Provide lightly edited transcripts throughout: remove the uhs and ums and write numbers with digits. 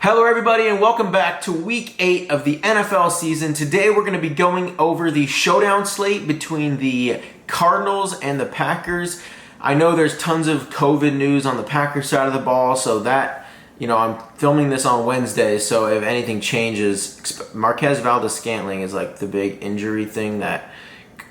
Hello everybody and welcome back to week 8 of the NFL season. Today we're going to be going over the showdown slate between the Cardinals and the Packers. I know there's tons of COVID news on the Packers side of the ball, so that, I'm filming this on Wednesday, so if anything changes, Marquez Valdes-Scantling is like the big injury thing that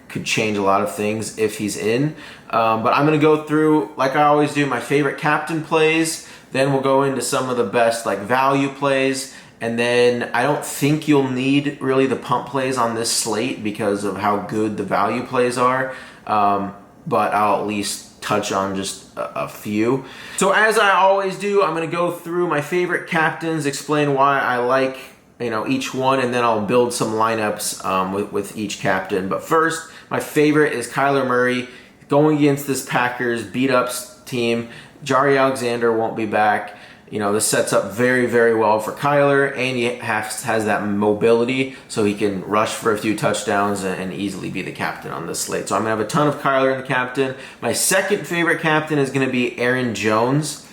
could change a lot of things if he's in. But I'm going to go through, like I always do, my favorite captain plays. Then we'll go into some of the best value plays, and then I don't think you'll need really the pump plays on this slate because of how good the value plays are, but I'll at least touch on just a few. So as I always do, I'm going to go through my favorite captains, explain why I like each one, and then I'll build some lineups with each captain. But first, my favorite is Kyler Murray going against this Packers beat-up team. Jari Alexander won't be back. This sets up very, very well for Kyler, and he has that mobility so he can rush for a few touchdowns and easily be the captain on this slate. So I'm going to have a ton of Kyler in the captain. My second favorite captain is going to be Aaron Jones.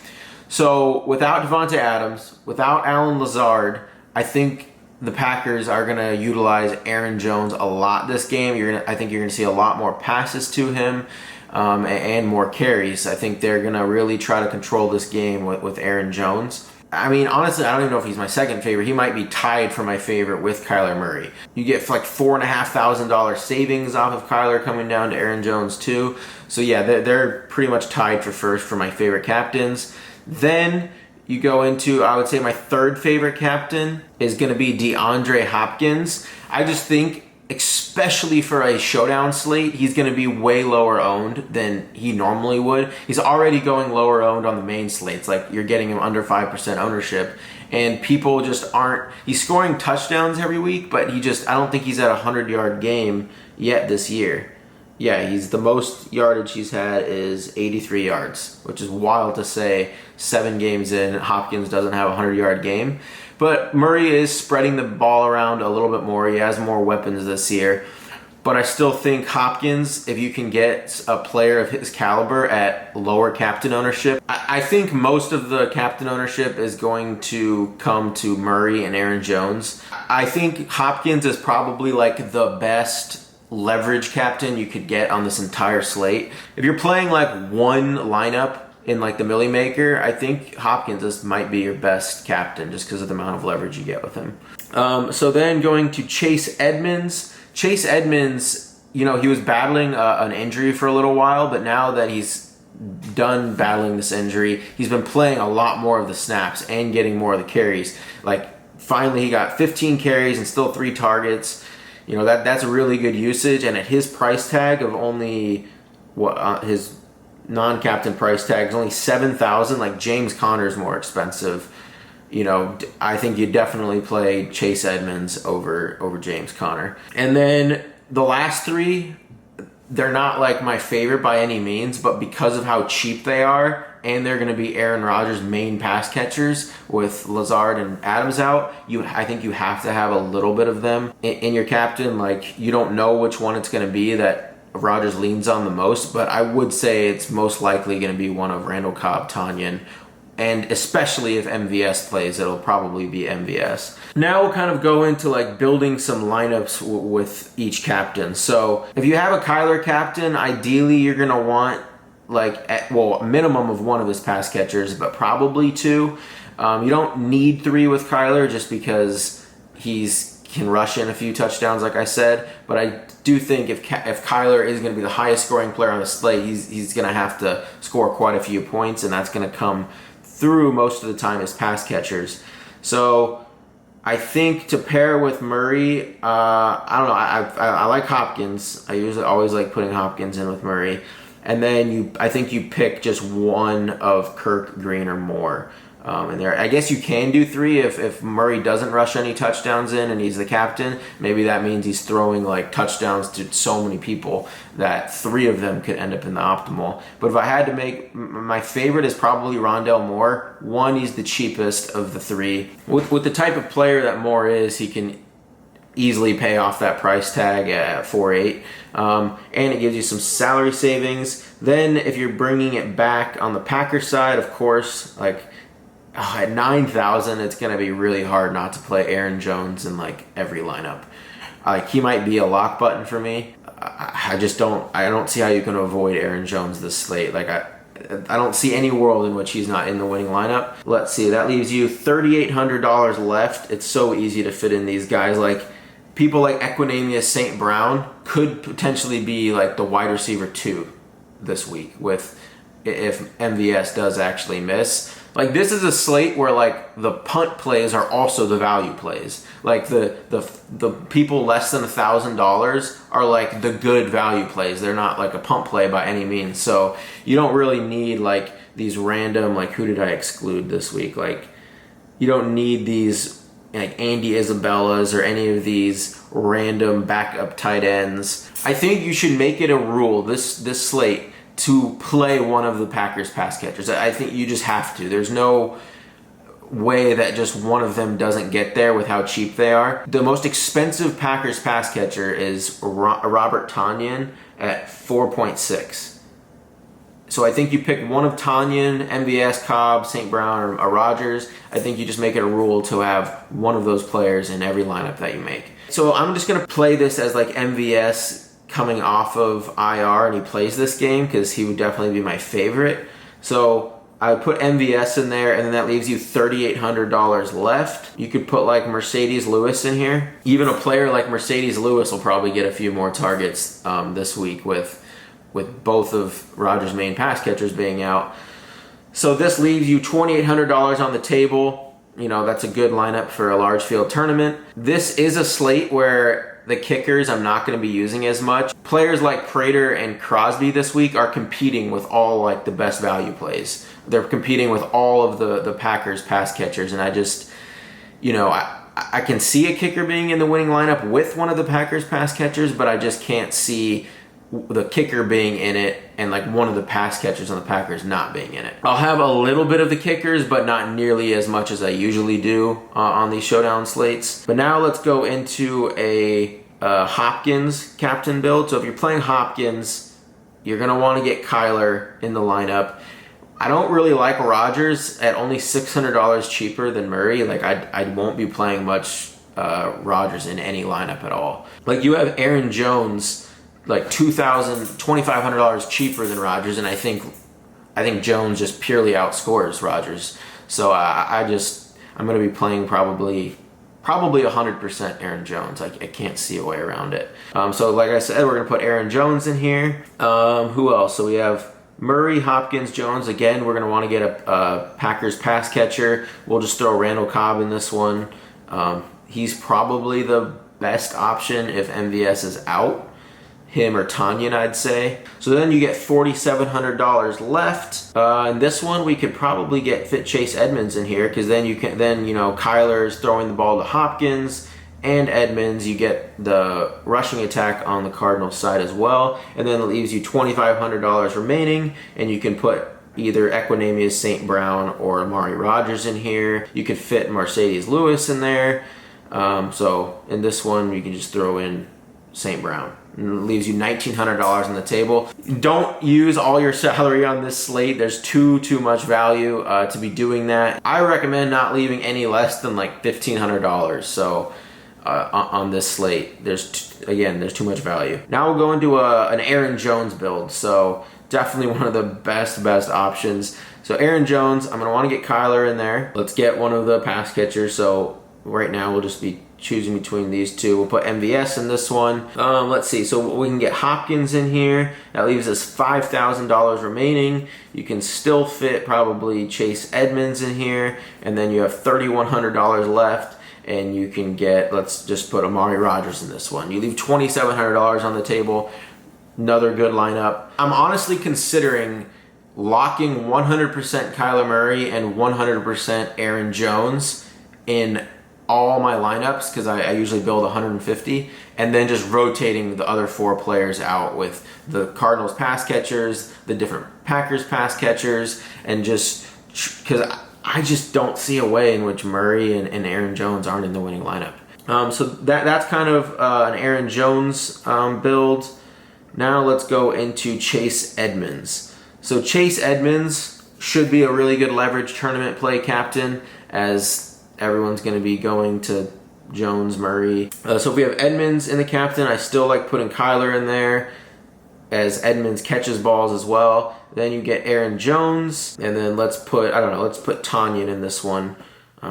So without Devontae Adams, without Allen Lazard, I think the Packers are going to utilize Aaron Jones a lot this game. I think you're going to see a lot more passes to him. And more carries. I think they're going to really try to control this game with Aaron Jones. I mean, honestly, I don't even know if he's my second favorite. He might be tied for my favorite with Kyler Murray. You get like $4,500 savings off of Kyler coming down to Aaron Jones too. So yeah, they're pretty much tied for first for my favorite captains. Then you go into, I would say my third favorite captain is going to be Deandre Hopkins. I just think, especially for a showdown slate, he's going to be way lower owned than he normally would. He's already going lower owned on the main slates. Like, you're getting him under 5% ownership, and people just aren't. He's scoring touchdowns every week, but I don't think he's at a 100-yard game yet this year. Yeah, the most yardage he's had is 83 yards, which is wild to say 7 games in. Hopkins doesn't have a 100-yard game. But Murray is spreading the ball around a little bit more. He has more weapons this year. But I still think Hopkins, if you can get a player of his caliber at lower captain ownership, I think most of the captain ownership is going to come to Murray and Aaron Jones. I think Hopkins is probably like the best leverage captain you could get on this entire slate. If you're playing like one lineup in like the Millie Maker, I think Hopkins might be your best captain just because of the amount of leverage you get with him. So then going to Chase Edmonds. Chase Edmonds, he was battling an injury for a little while, but now that he's done battling this injury, he's been playing a lot more of the snaps and getting more of the carries. Like, finally he got 15 carries and still 3 targets. That's a really good usage, and at his price tag of only his non-captain price tag is only $7,000. Like, James Conner's more expensive. I think you definitely play Chase Edmonds over James Conner. And then the last 3, they're not like my favorite by any means, but because of how cheap they are, and they're going to be Aaron Rodgers' main pass catchers with Lazard and Adams out, I think you have to have a little bit of them in your captain. Like, you don't know which one it's going to be that Rodgers leans on the most, but I would say it's most likely going to be one of Randall Cobb, Tanyan, and especially if MVS plays, it'll probably be MVS. Now we'll kind of go into like building some lineups with each captain. So if you have a Kyler captain, ideally you're going to want a minimum of one of his pass catchers, but probably 2. You don't need 3 with Kyler just because can rush in a few touchdowns, like I said, but I do think if Kyler is going to be the highest scoring player on the slate, he's going to have to score quite a few points, and that's going to come through most of the time as pass catchers. So I think to pair with Murray, I don't know, I like Hopkins. I always like putting Hopkins in with Murray, and then I think you pick just one of Kirk, Green, or Moore. And there, I guess you can do 3 if Murray doesn't rush any touchdowns in and he's the captain. Maybe that means he's throwing like touchdowns to so many people that 3 of them could end up in the optimal. But if I had to make, my favorite is probably Rondale Moore. One, he's the cheapest of the 3. With the type of player that Moore is, he can easily pay off that price tag at 4.8, and it gives you some salary savings. Then if you're bringing it back on the Packers side, of course, like at 9,000, it's going to be really hard not to play Aaron Jones in like every lineup. Like he might be a lock button for me. I don't see how you can avoid Aaron Jones this slate. Like I don't see any world in which he's not in the winning lineup. Let's see, that leaves you $3,800 left. It's so easy to fit in these guys. Like people like Equanimeous St. Brown could potentially be like the wide receiver 2 this week if MVS does actually miss. Like this is a slate where like the punt plays are also the value plays. Like the people less than $1,000 are like the good value plays. They're not like a punt play by any means. So you don't really need like these random, like who did I exclude this week? Like you don't need these like Andy Isabellas or any of these random backup tight ends. I think you should make it a rule this slate to play one of the Packers pass catchers. I think you just have to. There's no way that just one of them doesn't get there with how cheap they are. The most expensive Packers pass catcher is Robert Tonyan at 4.6. So I think you pick one of Tonyan, MVS, Cobb, St. Brown, or Rodgers. I think you just make it a rule to have one of those players in every lineup that you make. So I'm just going to play this as like MVS coming off of IR and he plays this game because he would definitely be my favorite. So I would put MVS in there, and then that leaves you $3,800 left. You could put like Mercedes Lewis in here. Even a player like Mercedes Lewis will probably get a few more targets this week with both of Rodgers' main pass catchers being out. So this leaves you $2,800 on the table. You know, that's a good lineup for a large field tournament. This is a slate where the kickers I'm not going to be using as much. Players like Prater and Crosby this week are competing with all like the best value plays. They're competing with all of the Packers pass catchers, and I just, you know, I can see a kicker being in the winning lineup with one of the Packers pass catchers, but I just can't see the kicker being in it and like one of the pass catchers on the Packers not being in it. I'll have a little bit of the kickers, but not nearly as much as I usually do on these showdown slates. But now let's go into a Hopkins captain build. So if you're playing Hopkins, you're going to want to get Kyler in the lineup. I don't really like Rodgers at only $600 cheaper than Murray. Like I won't be playing much Rodgers in any lineup at all. Like you have Aaron Jones like $2,500 cheaper than Rodgers, and I think Jones just purely outscores Rodgers. So I'm going to be playing probably 100% Aaron Jones. I can't see a way around it. So like I said, we're going to put Aaron Jones in here. Who else? So we have Murray, Hopkins, Jones. Again, we're going to want to get a Packers pass catcher. We'll just throw Randall Cobb in this one. He's probably the best option if MVS is out. Him or Tonyan, I'd say. So then you get $4,700 left. In this one, we could probably fit Chase Edmonds in here, because then Kyler's throwing the ball to Hopkins and Edmonds. You get the rushing attack on the Cardinals side as well, and then it leaves you $2,500 remaining, and you can put either Equanimeous St. Brown or Amari Rodgers in here. You could fit Mercedes Lewis in there. So in this one, you can just throw in St. Brown. And it leaves you $1,900 on the table. Don't use all your salary on this slate. There's too much value to be doing that. I recommend not leaving any less than like $1,500. So on this slate, there's too much value. Now we'll go into an Aaron Jones build. So definitely one of the best options. So Aaron Jones, I'm gonna want to get Kyler in there. Let's get one of the pass catchers. So right now we'll just be choosing between these two. We'll put MVS in this one. Let's see. So we can get Hopkins in here. That leaves us $5,000 remaining. You can still fit probably Chase Edmonds in here, and then you have $3,100 left, and you can get, let's just put Amari Rodgers in this one. You leave $2,700 on the table. Another good lineup. I'm honestly considering locking 100% Kyler Murray and 100% Aaron Jones in all my lineups, because I usually build 150, and then just rotating the other 4 players out with the Cardinals pass catchers, the different Packers pass catchers, and just because I just don't see a way in which Murray and Aaron Jones aren't in the winning lineup. So that's kind of an Aaron Jones build. Now let's go into Chase Edmonds. So Chase Edmonds, should be a really good leverage tournament play captain, as everyone's going to be going to Jones, Murray. So if we have Edmonds in the captain, I still like putting Kyler in there, as Edmonds catches balls as well. Then you get Aaron Jones, and then let's put Tonyan in this one,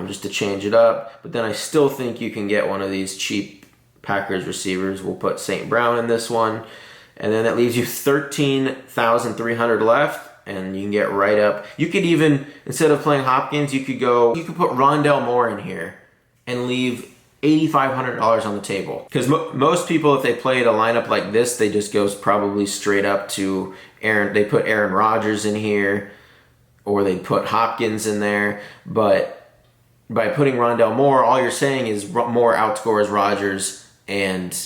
just to change it up. But then I still think you can get one of these cheap Packers receivers. We'll put St. Brown in this one, and then that leaves you $13,300 left, and you can get right up. You could even, instead of playing Hopkins, you could put Rondell Moore in here and leave $8,500 on the table. Because most people, if they played a lineup like this, they just goes probably straight up to they put Aaron Rodgers in here, or they put Hopkins in there. But by putting Rondell Moore, all you're saying is Moore outscores Rodgers and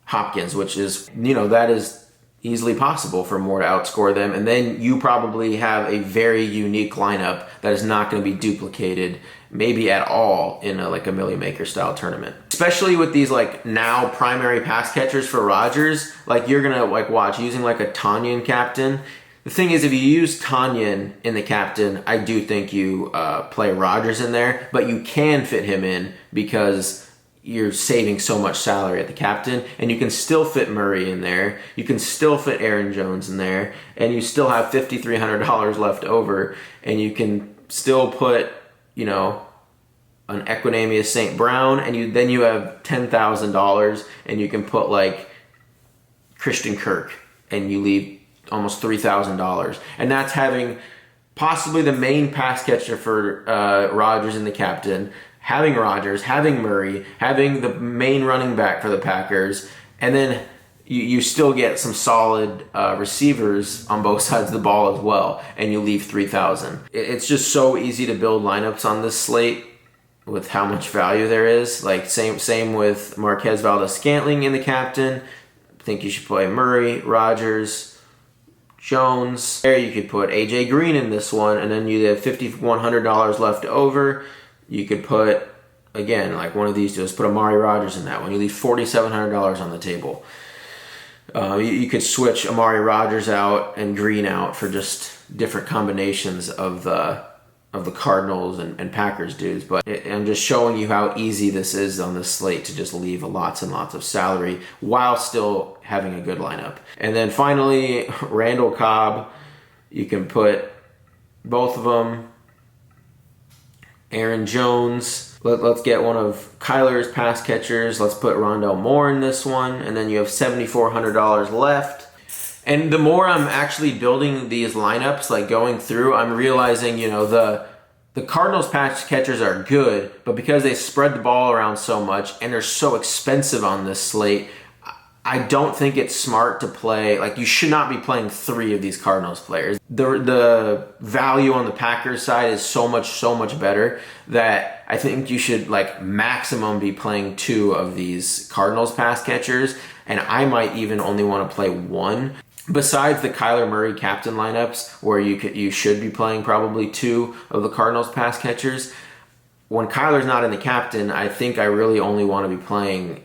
Hopkins, which is, that is easily possible for Moore to outscore them. And then you probably have a very unique lineup that is not going to be duplicated, maybe at all, in a Millie Maker style tournament. Especially with these now primary pass catchers for Rodgers, you're gonna watch using a Tonyan captain. The thing is, if you use Tonyan in the captain, I do think you play Rodgers in there, but you can fit him in because you're saving so much salary at the captain, and you can still fit Murray in there, you can still fit Aaron Jones in there, and you still have $5,300 left over, and you can still put, an Equinemius St. Brown, and then you have $10,000, and you can put Christian Kirk, and you leave almost $3,000, and that's having possibly the main pass catcher for Rodgers in the captain, having Rodgers, having Murray, having the main running back for the Packers, and then you still get some solid receivers on both sides of the ball as well, and you leave $3,000. It's just so easy to build lineups on this slate with how much value there is. Same with Marquez Valdes-Scantling in the captain. I think you should play Murray, Rodgers, Jones. There you could put AJ Green in this one, and then you have $5,100 left over. You could put, again, one of these, just put Amari Rodgers in that one. You leave $4,700 on the table. You could switch Amari Rodgers out and Green out for just different combinations of the Cardinals and Packers dudes. But I'm just showing you how easy this is on this slate to just leave lots and lots of salary while still having a good lineup. And then finally, Randall Cobb. You can put both of them. Aaron Jones. Let's get one of Kyler's pass catchers. Let's put Rondell Moore in this one. And then you have $7,400 left. And the more I'm actually building these lineups, going through, I'm realizing, the Cardinals pass catchers are good, but because they spread the ball around so much and they're so expensive on this slate, I don't think it's smart to play, you should not be playing 3 of these Cardinals players. The value on the Packers side is so much better that I think you should maximum be playing 2 of these Cardinals pass catchers, and I might even only want to play 1. Besides the Kyler Murray captain lineups, where you should be playing probably 2 of the Cardinals pass catchers, when Kyler's not in the captain, I think I really only want to be playing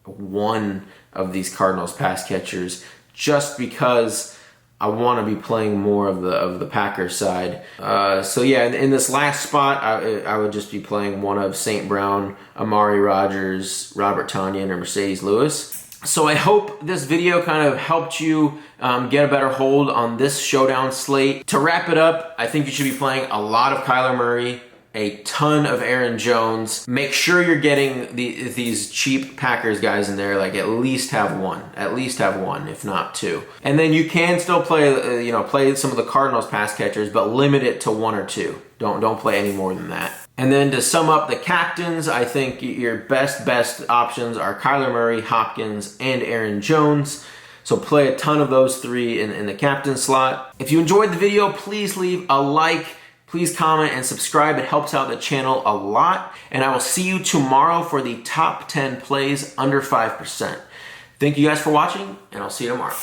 1 of these Cardinals pass catchers, just because I want to be playing more of the Packers side. So yeah, in this last spot, I would just be playing one of St. Brown, Amari Rodgers, Robert Tonyan, or Mercedes Lewis. So I hope this video kind of helped you get a better hold on this showdown slate. To wrap it up, I think you should be playing a lot of Kyler Murray, a ton of Aaron Jones. Make sure you're getting these cheap Packers guys in there. At least have one, if not 2. And then you can still play, play some of the Cardinals pass catchers, but limit it to 1 or 2. Don't play any more than that. And then to sum up the captains, I think your best options are Kyler Murray, Hopkins, and Aaron Jones. So play a ton of those 3 in the captain slot. If you enjoyed the video, please leave a like. Please comment and subscribe. It helps out the channel a lot. And I will see you tomorrow for the top 10 plays under 5%. Thank you guys for watching, and I'll see you tomorrow.